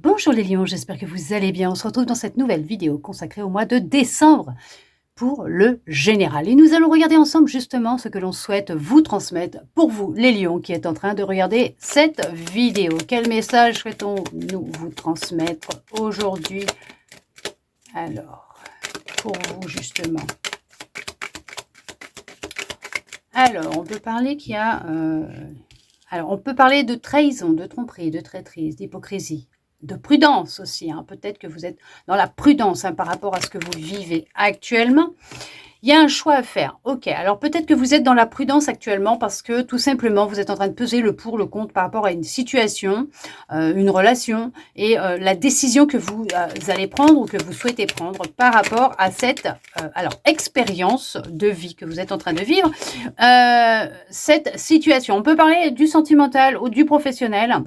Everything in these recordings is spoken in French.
Bonjour les lions, j'espère que vous allez bien. On se retrouve dans cette nouvelle vidéo consacrée au mois de décembre pour le général. Et nous allons regarder ensemble justement ce que l'on souhaite vous transmettre pour vous les lions qui êtes en train de regarder cette vidéo. Quel message souhaitons-nous vous transmettre aujourd'hui? Alors, pour vous justement. Alors, on peut parler qu'il y a... on peut parler de trahison, de tromperie, de traîtrise, d'hypocrisie, de prudence aussi. Peut-être que vous êtes dans la prudence par rapport à ce que vous vivez actuellement. Il y a un choix à faire. Ok, alors peut-être que vous êtes dans la prudence actuellement parce que tout simplement, vous êtes en train de peser le pour, le contre par rapport à une situation, une relation et la décision que vous allez prendre ou que vous souhaitez prendre par rapport à cette expérience de vie que vous êtes en train de vivre. Cette situation, on peut parler du sentimental ou du professionnel.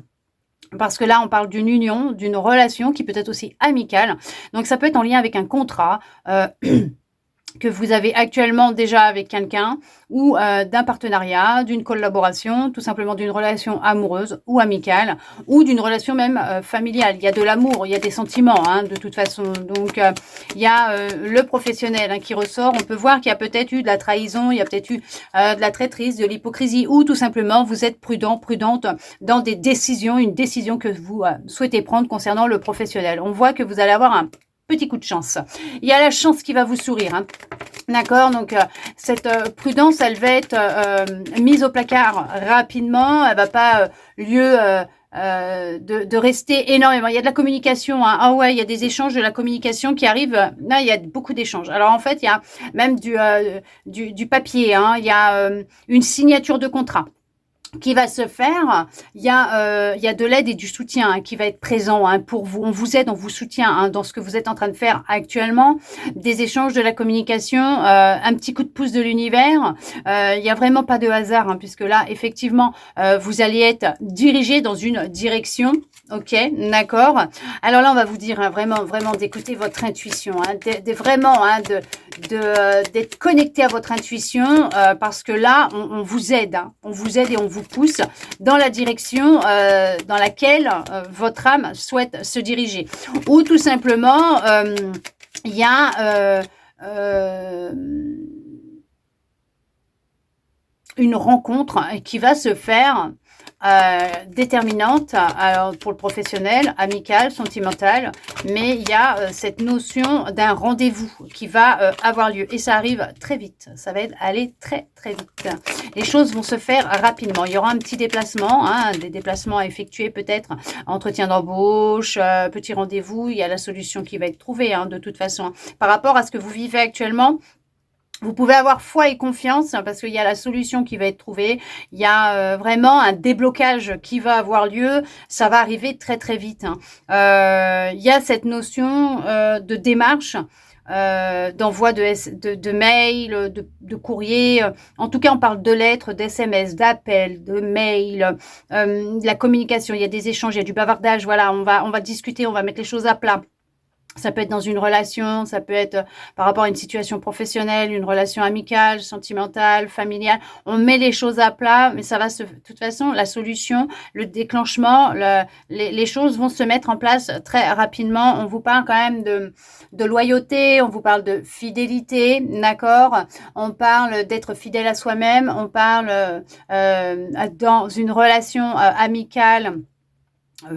Parce que là, on parle d'une union, d'une relation qui peut être aussi amicale. Donc, ça peut être en lien avec un contrat que vous avez actuellement déjà avec quelqu'un ou d'un partenariat, d'une collaboration, tout simplement d'une relation amoureuse ou amicale ou d'une relation même familiale. Il y a de l'amour, il y a des sentiments de toute façon. Donc, il y a le professionnel qui ressort. On peut voir qu'il y a peut-être eu de la trahison, il y a peut-être eu de la traîtrise, de l'hypocrisie ou tout simplement vous êtes prudente dans des décisions, une décision que vous souhaitez prendre concernant le professionnel. On voit que vous allez avoir un petit coup de chance. Il y a la chance qui va vous sourire. D'accord, donc cette prudence, elle va être mise au placard rapidement. Elle va pas lieu de rester énormément. Il y a de la communication. Ah ouais, il y a des échanges de la communication qui arrivent. Là, il y a beaucoup d'échanges. Alors en fait, il y a même du papier. Il y a une signature de contrat qui va se faire. Il y a de l'aide et du soutien qui va être présent pour vous. On vous aide, on vous soutient dans ce que vous êtes en train de faire actuellement. Des échanges, de la communication, un petit coup de pouce de l'univers. Il y a vraiment pas de hasard puisque là, effectivement, vous allez être dirigé dans une direction. Ok, d'accord. Alors là, on va vous dire vraiment d'écouter votre intuition, d'être connecté à votre intuition parce que là, on vous aide, on vous aide et on vous pousse dans la direction dans laquelle votre âme souhaite se diriger. Ou tout simplement, il y a une rencontre qui va se faire déterminante alors pour le professionnel, amical, sentimental, mais il y a cette notion d'un rendez-vous qui va avoir lieu et ça arrive très vite, ça va aller très vite. Les choses vont se faire rapidement, il y aura un petit déplacement, des déplacements à effectuer peut-être, entretien d'embauche, petit rendez-vous, il y a la solution qui va être trouvée de toute façon. Par rapport à ce que vous vivez actuellement, vous pouvez avoir foi et confiance parce qu'il y a la solution qui va être trouvée. Il y a vraiment un déblocage qui va avoir lieu. Ça va arriver très vite. Il y a cette notion de démarche, d'envoi de mails, de courrier. En tout cas, on parle de lettres, d'SMS, d'appels, de mails, de la communication. Il y a des échanges, il y a du bavardage. Voilà, on va discuter, on va mettre les choses à plat. Ça peut être dans une relation, ça peut être par rapport à une situation professionnelle, une relation amicale, sentimentale, familiale. On met les choses à plat, mais ça va de toute façon, la solution, le déclenchement, les choses vont se mettre en place très rapidement. On vous parle quand même de loyauté, on vous parle de fidélité, d'accord? On parle d'être fidèle à soi-même, on parle dans une relation amicale,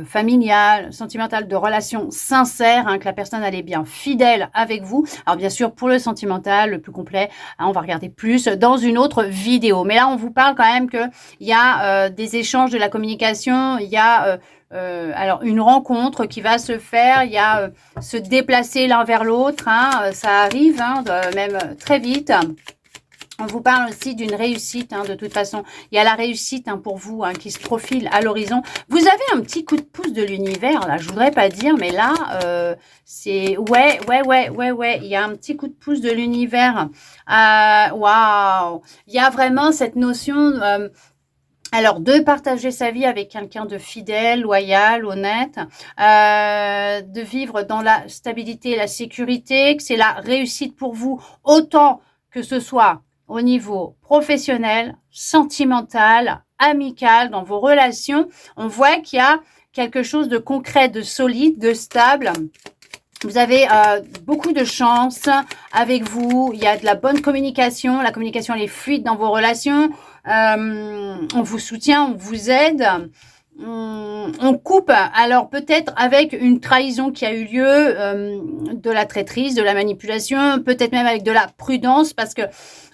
familiale, sentimentale, de relations sincères, que la personne elle est bien fidèle avec vous. Alors bien sûr, pour le sentimental, le plus complet, on va regarder plus dans une autre vidéo. Mais là, on vous parle quand même qu'il y a des échanges, de la communication, il y a alors une rencontre qui va se faire, il y a se déplacer l'un vers l'autre, ça arrive même très vite. On vous parle aussi d'une réussite, de toute façon. Il y a la réussite pour vous qui se profile à l'horizon. Vous avez un petit coup de pouce de l'univers, là. Je voudrais pas dire, mais là, c'est... Ouais. Il y a un petit coup de pouce de l'univers. Waouh! Il y a vraiment cette notion... alors, de partager sa vie avec quelqu'un de fidèle, loyal, honnête, de vivre dans la stabilité et la sécurité, que c'est la réussite pour vous, autant que ce soit au niveau professionnel, sentimental, amical, dans vos relations. On voit qu'il y a quelque chose de concret, de solide, de stable. Vous avez beaucoup de chance avec vous. Il y a de la bonne communication. La communication, elle est fluide dans vos relations. On vous soutient, on vous aide. On coupe, alors peut-être avec une trahison qui a eu lieu, de la traîtrise, de la manipulation, peut-être même avec de la prudence, parce que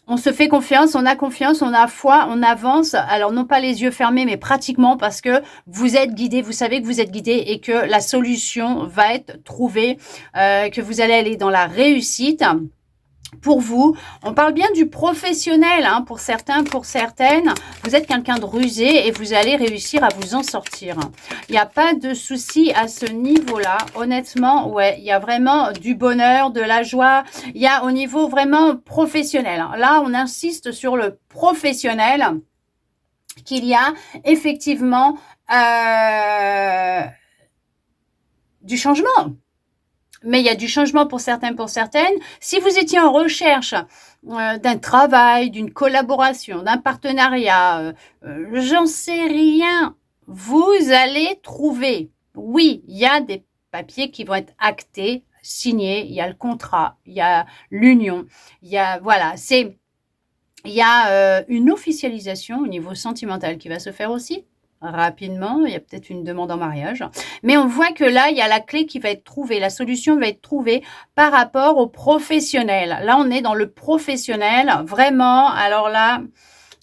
on se fait confiance, on a foi, on avance. Alors non pas les yeux fermés, mais pratiquement, parce que vous êtes guidé, vous savez que vous êtes guidé et que la solution va être trouvée, que vous allez aller dans la réussite. Pour vous, on parle bien du professionnel, hein, pour certains, pour certaines. Vous êtes quelqu'un de rusé et vous allez réussir à vous en sortir. Il n'y a pas de souci à ce niveau-là. Honnêtement, ouais, il y a vraiment du bonheur, de la joie. Il y a au niveau vraiment professionnel. Là, on insiste sur le professionnel, qu'il y a effectivement du changement. Mais il y a du changement pour certains, pour certaines. Si vous étiez en recherche d'un travail, d'une collaboration, d'un partenariat, j'en sais rien, vous allez trouver. Oui, il y a des papiers qui vont être actés, signés, il y a le contrat, il y a l'union, il y a, voilà, il y a une officialisation au niveau sentimental qui va se faire aussi. Rapidement, il y a peut-être une demande en mariage. Mais on voit que là, il y a la clé qui va être trouvée, la solution va être trouvée par rapport au professionnel. Là, on est dans le professionnel, vraiment. Alors là,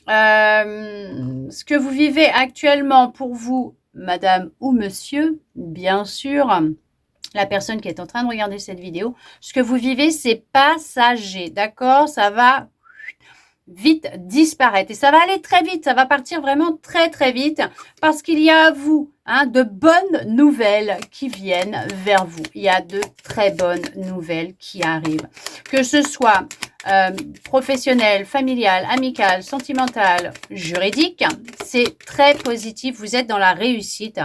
ce que vous vivez actuellement pour vous, madame ou monsieur, bien sûr, la personne qui est en train de regarder cette vidéo, ce que vous vivez, c'est passager, d'accord? Ça va vite disparaître. Et ça va aller très vite, ça va partir vraiment très très vite parce qu'il y a à vous de bonnes nouvelles qui viennent vers vous. Il y a de très bonnes nouvelles qui arrivent. Que ce soit professionnel, familial, amical, sentimental, juridique, c'est très positif. Vous êtes dans la réussite.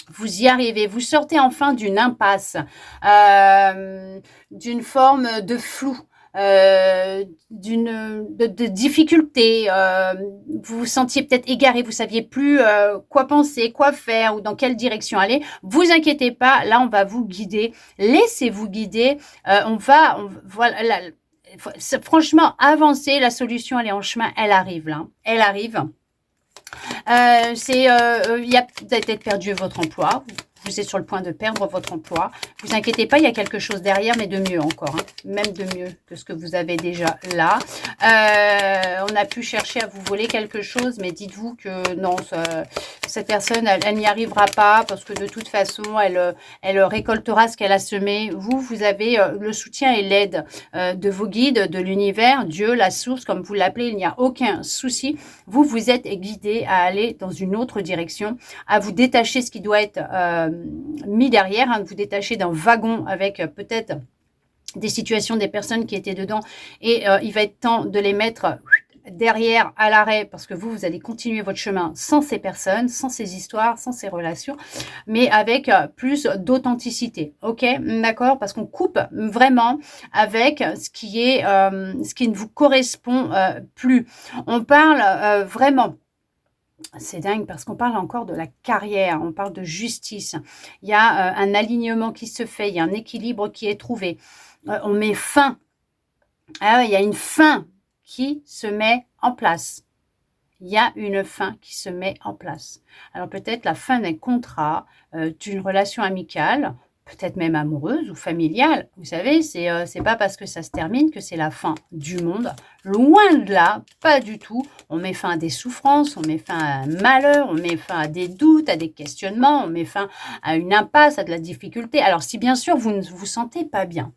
Vous y arrivez, vous sortez enfin d'une impasse, d'une forme de flou. De difficultés, vous vous sentiez peut-être égaré, vous saviez plus quoi penser, quoi faire ou dans quelle direction aller. Vous inquiétez pas, là on va vous guider, laissez-vous guider. Voilà, franchement, avancez, la solution elle est en chemin, elle arrive là, elle arrive. Vous avez peut-être perdu votre emploi. Vous êtes sur le point de perdre votre emploi. Vous inquiétez pas, il y a quelque chose derrière, mais de mieux encore. Même de mieux que ce que vous avez déjà là. On a pu chercher à vous voler quelque chose, mais dites-vous que non, cette personne, elle n'y arrivera pas parce que de toute façon, elle récoltera ce qu'elle a semé. Vous avez le soutien et l'aide de vos guides, de l'univers, Dieu, la source, comme vous l'appelez, il n'y a aucun souci. Vous êtes guidé à aller dans une autre direction, à vous détacher ce qui doit être mis derrière, de vous détacher d'un wagon avec peut-être des situations, des personnes qui étaient dedans et il va être temps de les mettre derrière à l'arrêt parce que vous allez continuer votre chemin sans ces personnes, sans ces histoires, sans ces relations, mais avec plus d'authenticité, ok, d'accord, parce qu'on coupe vraiment avec ce qui ne vous correspond plus. On parle vraiment. C'est dingue parce qu'on parle encore de la carrière, on parle de justice. Il y a un alignement qui se fait, il y a un équilibre qui est trouvé. On met fin. Il y a une fin qui se met en place. Il y a une fin qui se met en place. Alors peut-être la fin d'un contrat, d'une relation amicale, peut-être même amoureuse ou familiale. Vous savez, c'est pas parce que ça se termine que c'est la fin du monde. Loin de là, pas du tout. On met fin à des souffrances, on met fin à un malheur, on met fin à des doutes, à des questionnements, on met fin à une impasse, à de la difficulté. Alors si bien sûr vous ne vous sentez pas bien,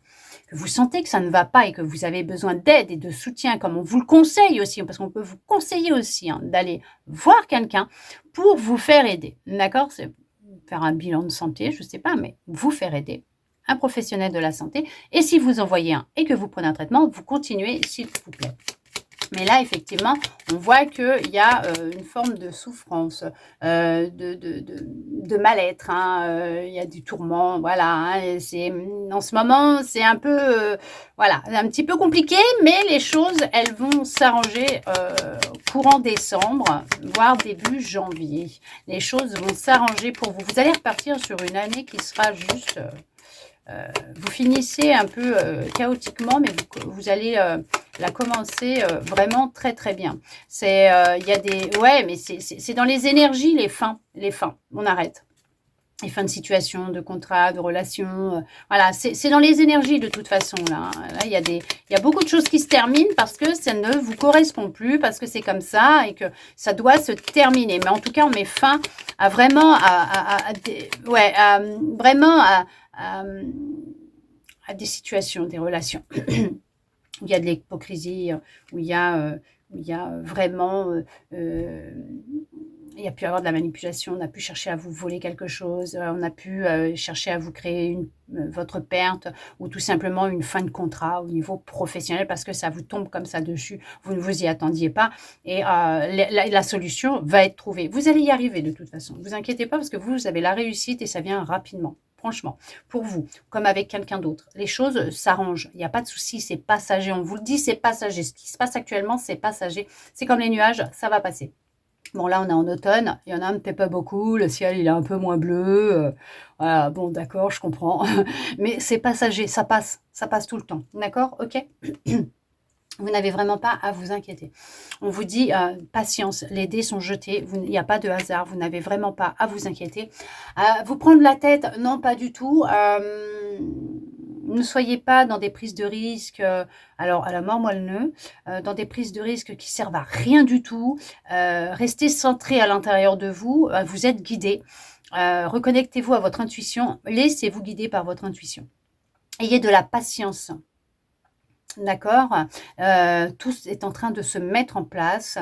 que vous sentez que ça ne va pas et que vous avez besoin d'aide et de soutien, comme on vous le conseille aussi, parce qu'on peut vous conseiller aussi d'aller voir quelqu'un pour vous faire aider. D'accord ? C'est faire un bilan de santé, je ne sais pas, mais vous faire aider, un professionnel de la santé. Et si vous en voyez un et que vous prenez un traitement, vous continuez, s'il vous plaît. Mais là, effectivement, on voit qu'il y a une forme de souffrance, de mal-être, hein, il y a du tourment, voilà. Hein, en ce moment, c'est un peu, voilà, un petit peu compliqué, mais les choses, elles vont s'arranger courant décembre, voire début janvier. Les choses vont s'arranger pour vous. Vous allez repartir sur une année qui sera juste... vous finissez un peu chaotiquement, mais vous allez la commencer vraiment très très bien. C'est, il y a des, ouais, mais c'est dans les énergies, les fins. On arrête. Les fins de situation, de contrat, de relation, voilà, c'est dans les énergies de toute façon là. Là, il y a beaucoup de choses qui se terminent parce que ça ne vous correspond plus, parce que c'est comme ça et que ça doit se terminer. Mais en tout cas, on met fin à vraiment vraiment à des situations, des relations où il y a de l'hypocrisie, où il y a vraiment il y a pu avoir de la manipulation, on a pu chercher à vous voler quelque chose, on a pu chercher à vous créer votre perte ou tout simplement une fin de contrat au niveau professionnel parce que ça vous tombe comme ça dessus, vous ne vous y attendiez pas et la solution va être trouvée. Vous allez y arriver de toute façon, ne vous inquiétez pas parce que vous avez la réussite et ça vient rapidement. Franchement, pour vous, comme avec quelqu'un d'autre, les choses s'arrangent. Il n'y a pas de souci, c'est passager. On vous le dit, c'est passager. Ce qui se passe actuellement, c'est passager. C'est comme les nuages, ça va passer. Bon, là, on est en automne. Il y en a peut-être pas beaucoup. Le ciel, il est un peu moins bleu. Voilà, bon, d'accord, je comprends. Mais c'est passager, ça passe. Ça passe tout le temps. D'accord? Ok? Vous n'avez vraiment pas à vous inquiéter. On vous dit patience, les dés sont jetés, il n'y a pas de hasard, vous n'avez vraiment pas à vous inquiéter. Vous prendre la tête, non pas du tout. Ne soyez pas dans des prises de risque, alors à la mort moelle-neu, dans des prises de risque qui servent à rien du tout. Restez centré à l'intérieur de vous, vous êtes guidé. Reconnectez-vous à votre intuition, laissez-vous guider par votre intuition. Ayez de la patience. D'accord, tout est en train de se mettre en place.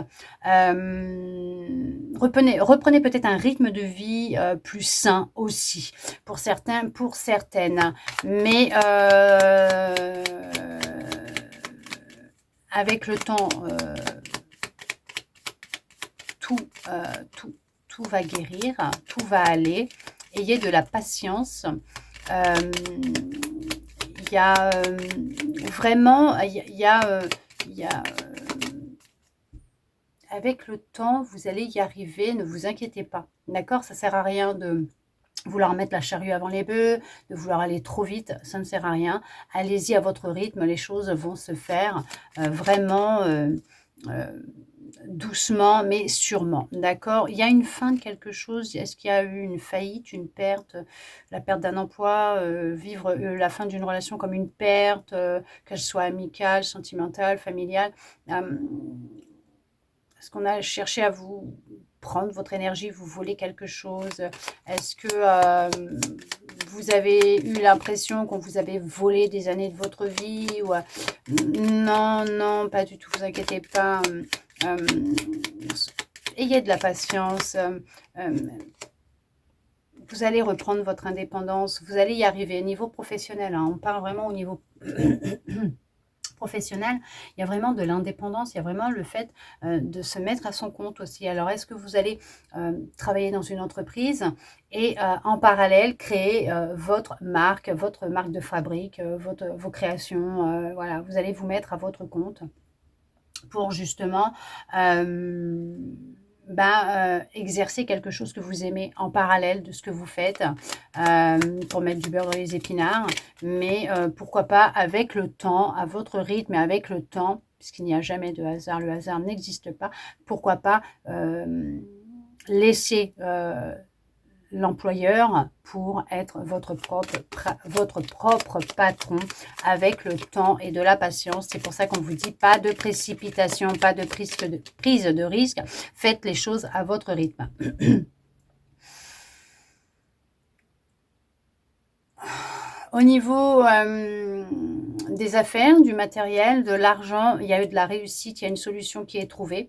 Reprenez peut-être un rythme de vie plus sain aussi, pour certains, pour certaines. Mais avec le temps, tout va guérir, tout va aller. Ayez de la patience. Il y a vraiment, avec le temps, vous allez y arriver, ne vous inquiétez pas, d'accord? Ça sert à rien de vouloir mettre la charrue avant les bœufs, de vouloir aller trop vite, ça ne sert à rien. Allez-y à votre rythme, les choses vont se faire vraiment doucement, mais sûrement, d'accord? Il y a une fin de quelque chose. Est-ce qu'il y a eu une faillite, une perte, la perte d'un emploi, vivre la fin d'une relation comme une perte, qu'elle soit amicale, sentimentale, familiale? Est-ce qu'on a cherché à vous prendre votre énergie, vous voler quelque chose? Est-ce que vous avez eu l'impression qu'on vous avait volé des années de votre vie ou, non, non, pas du tout, vous inquiétez pas. Ayez de la patience. Vous allez reprendre votre indépendance. Vous allez y arriver. Niveau professionnel, hein, on parle vraiment au niveau professionnel, il y a vraiment de l'indépendance, il y a vraiment le fait de se mettre à son compte aussi. Alors, est-ce que vous allez travailler dans une entreprise et en parallèle créer votre marque de fabrique, vos créations, voilà, vous allez vous mettre à votre compte pour justement exercer quelque chose que vous aimez en parallèle de ce que vous faites pour mettre du beurre dans les épinards, mais pourquoi pas avec le temps, à votre rythme et avec le temps, puisqu'il n'y a jamais de hasard, le hasard n'existe pas, pourquoi pas laisser l'employeur pour être votre propre patron avec le temps et de la patience. C'est pour ça qu'on vous dit pas de précipitation, pas de prise de risque. Faites les choses à votre rythme. Au niveau des affaires, du matériel, de l'argent, il y a eu de la réussite, il y a une solution qui est trouvée.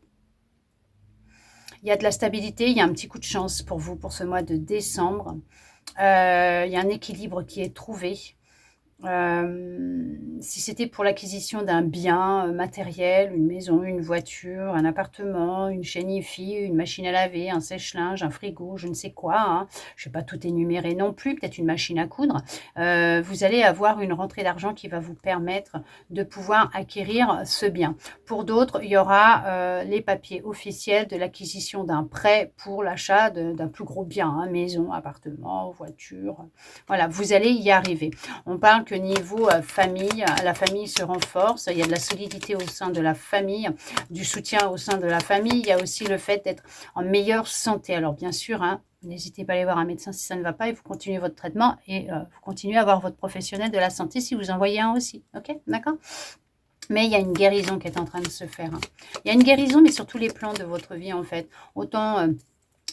Il y a de la stabilité, il y a un petit coup de chance pour vous pour ce mois de décembre. Il y a un équilibre qui est trouvé. Si c'était pour l'acquisition d'un bien matériel, une maison, une voiture, un appartement, une chaîne hi-fi, une machine à laver, un sèche-linge, un frigo, je ne sais quoi, hein. Je ne vais pas tout énumérer non plus, peut-être une machine à coudre. Vous allez avoir une rentrée d'argent qui va vous permettre de pouvoir acquérir ce bien. Pour d'autres, il y aura les papiers officiels de l'acquisition d'un prêt pour l'achat d'un plus gros bien, hein, maison, appartement, voiture. Voilà, vous allez y arriver. On parle que niveau famille, la famille se renforce, il y a de la solidité au sein de la famille, du soutien au sein de la famille, il y a aussi le fait d'être en meilleure santé. Alors bien sûr, hein, n'hésitez pas à aller voir un médecin si ça ne va pas et vous continuez votre traitement et vous continuez à voir votre professionnel de la santé si vous en voyez un aussi. Ok, d'accord? Mais il y a une guérison qui est en train de se faire, hein. Il y a une guérison, mais sur tous les plans de votre vie en fait. Autant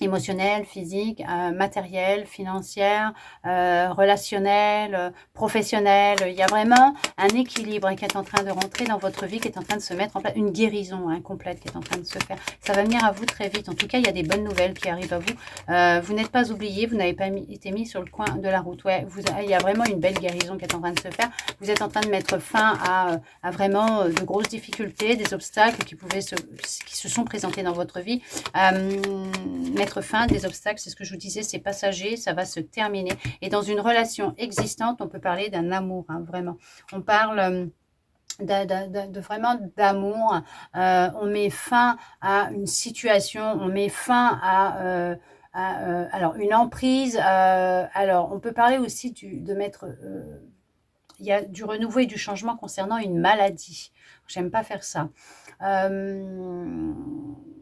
émotionnelle, physique, matérielle, financière, relationnelle, professionnelle. Il y a vraiment un équilibre qui est en train de rentrer dans votre vie, qui est en train de se mettre en place, une guérison complète qui est en train de se faire. Ça va venir à vous très vite. En tout cas, il y a des bonnes nouvelles qui arrivent à vous. Vous n'êtes pas oublié, vous n'avez pas été mis sur le coin de la route. Ouais, il y a vraiment une belle guérison qui est en train de se faire. Vous êtes en train de mettre fin à vraiment de grosses difficultés, des obstacles qui se sont présentés dans votre vie. Mettre fin à des obstacles, c'est ce que je vous disais, c'est passager, ça va se terminer. Et dans une relation existante, on peut parler d'un amour, hein, vraiment. On parle vraiment d'amour. On met fin à une situation, on met fin alors une emprise. Alors, on peut parler aussi de mettre... il y a du renouveau et du changement concernant une maladie. J'aime pas faire ça.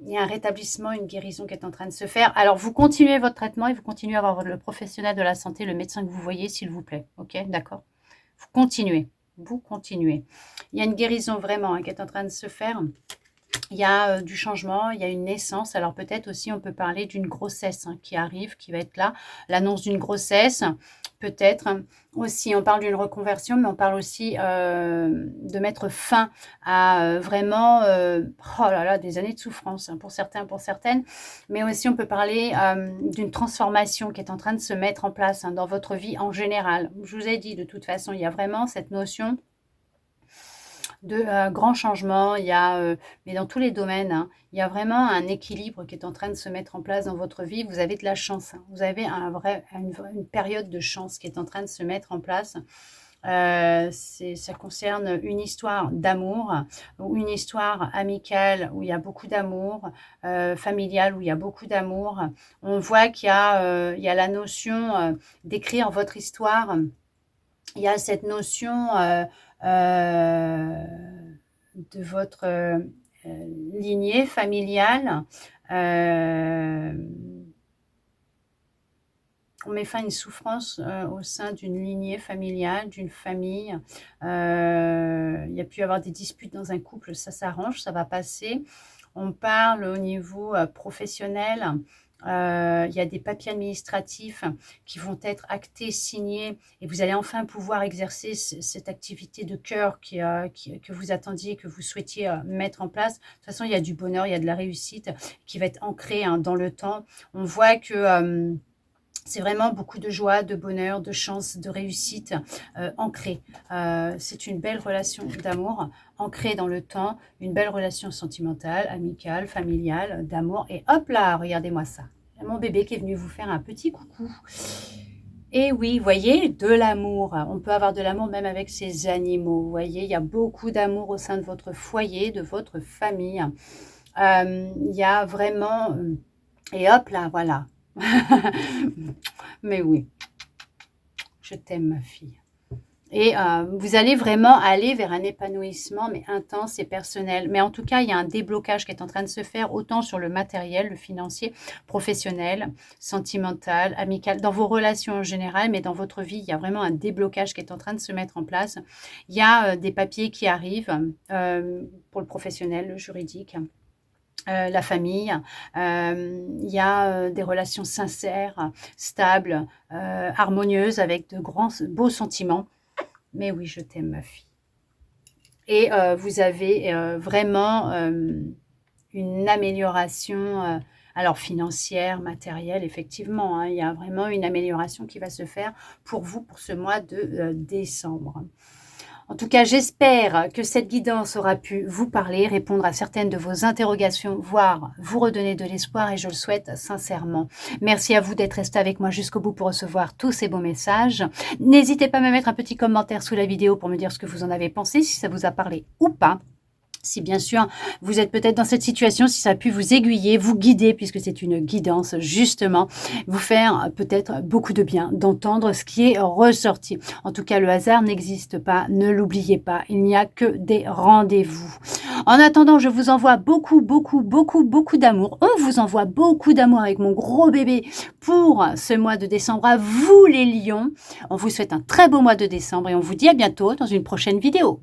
Il y a un rétablissement, une guérison qui est en train de se faire. Alors, vous continuez votre traitement et vous continuez à avoir le professionnel de la santé, le médecin que vous voyez, s'il vous plaît. Ok, d'accord? Vous continuez. Vous continuez. Il y a une guérison vraiment qui est en train de se faire. Il y a du changement, il y a une naissance. Alors peut-être aussi on peut parler d'une grossesse qui arrive, qui va être là. L'annonce d'une grossesse, peut-être. Aussi, on parle d'une reconversion, mais on parle aussi de mettre fin à vraiment, oh là là, des années de souffrance pour certains, pour certaines. Mais aussi, on peut parler d'une transformation qui est en train de se mettre en place dans votre vie en général. Je vous ai dit, de toute façon, il y a vraiment cette notion de grands changements, mais dans tous les domaines, hein, il y a vraiment un équilibre qui est en train de se mettre en place dans votre vie. Vous avez de la chance, hein. Vous avez une période de chance qui est en train de se mettre en place. Ça concerne une histoire d'amour ou une histoire amicale où il y a beaucoup d'amour, familiale où il y a beaucoup d'amour. On voit il y a la notion d'écrire votre histoire. Il y a cette notion de votre lignée familiale. On met fin à une souffrance au sein d'une lignée familiale, d'une famille. Il y a pu y avoir des disputes dans un couple, ça s'arrange, ça va passer. On parle au niveau professionnel. Il y a des papiers administratifs qui vont être actés, signés, et vous allez enfin pouvoir exercer cette activité de cœur que vous attendiez, que vous souhaitiez mettre en place. De toute façon, il y a du bonheur, il y a de la réussite qui va être ancrée dans le temps. On voit que c'est vraiment beaucoup de joie, de bonheur, de chance, de réussite ancrée. C'est une belle relation d'amour ancrée dans le temps, une belle relation sentimentale, amicale, familiale, d'amour. Et hop là, regardez-moi ça. Mon bébé qui est venu vous faire un petit coucou. Et oui, vous voyez, de l'amour. On peut avoir de l'amour même avec ses animaux. Vous voyez, il y a beaucoup d'amour au sein de votre foyer, de votre famille. Il y a vraiment... et hop là, voilà. Mais oui, je t'aime ma fille. Et vous allez vraiment aller vers un épanouissement, mais intense et personnel. Mais en tout cas, il y a un déblocage qui est en train de se faire, autant sur le matériel, le financier, professionnel, sentimental, amical, dans vos relations en général, mais dans votre vie, il y a vraiment un déblocage qui est en train de se mettre en place. Il y a des papiers qui arrivent pour le professionnel, le juridique. La famille, il y a des relations sincères, stables, harmonieuses, avec de grands, beaux sentiments. Mais oui, je t'aime, ma fille. Et vous avez vraiment une amélioration Alors financière, matérielle, effectivement, hein, il y a vraiment une amélioration qui va se faire pour vous pour ce mois de décembre. En tout cas, j'espère que cette guidance aura pu vous parler, répondre à certaines de vos interrogations, voire vous redonner de l'espoir et je le souhaite sincèrement. Merci à vous d'être resté avec moi jusqu'au bout pour recevoir tous ces beaux messages. N'hésitez pas à me mettre un petit commentaire sous la vidéo pour me dire ce que vous en avez pensé, si ça vous a parlé ou pas. Si bien sûr, vous êtes peut-être dans cette situation, si ça a pu vous aiguiller, vous guider, puisque c'est une guidance, justement, vous faire peut-être beaucoup de bien d'entendre ce qui est ressorti. En tout cas, le hasard n'existe pas, ne l'oubliez pas, il n'y a que des rendez-vous. En attendant, je vous envoie beaucoup, beaucoup, beaucoup, beaucoup d'amour. On vous envoie beaucoup d'amour avec mon gros bébé pour ce mois de décembre. À vous les lions, on vous souhaite un très beau mois de décembre et on vous dit à bientôt dans une prochaine vidéo.